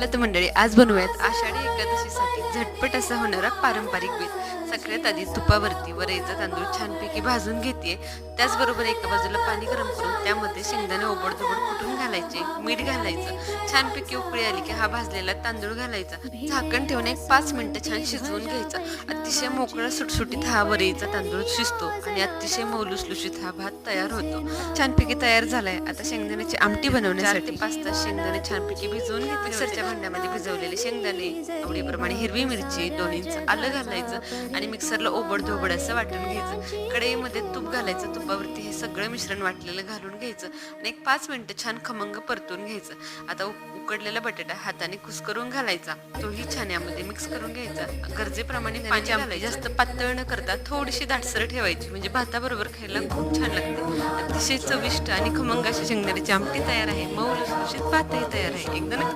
चला तर मंडळी, आज बनवूयात आषाढी एकादशीसाठी झटपट असा होणारा पारंपरिक बेत. सगळ्यात आधी तुपावरती वरईचा तांदूळ छानपैकी भाजून घेते. त्याचबरोबर एका बाजूला पाणी गरम करून त्यामध्ये शेंगदाणे ओबडधोबड कुटून घालायचे, मीठ घालायचं. छानपैकी उकळी आली की हा भाजलेला तांदूळ घालायचा. झाकण ठेवून एक 5 मिनिटं छान शिजवून घ्यायचा. अतिशय मोकळा सुटसुटीत हा वरईचा तांदूळ शिजतो आणि अतिशय मऊलुसलुशीत हा भात तयार होतो. छानपैकी तयार झालाय. आता शेंगदाण्याची आमटी बनवण्यासाठी 4 ते 5 तास शेंगदाणे छानपैकी भिजवून घेतले. मिक्सरच्या भांड्यामध्ये भिजवलेले शेंगदाणे, आवडीप्रमाणे हिरवी मिरची, 2 इंच आलं घालायचं आणि मिक्सरला ओबडधोबड असं वाटून घ्यायचं. कढईमध्ये तूप घालायचं. तुपावरती हे सगळं मिश्रण वाटलेलं घालून घ्यायचं आणि एक 5 मिनिटं छान खमंग परतून घ्यायचं. आता उकडलेला बटाटा हाताने कुस्करून घालायचा. तोही छान यामध्ये मिक्स करून घ्यायचा. गरजेप्रमाणे पाणी घालायचं. जास्त पातळ न करता थोडीशी दाटसर ठेवायची, म्हणजे भाताबरोबर खायला खूप छान लागते. अतिशय चविष्ट आणि खमंग अशी शेंगदाण्याची आमटी तयार आहे. मऊ लुसलुशीत भातही तयार आहे. एकदम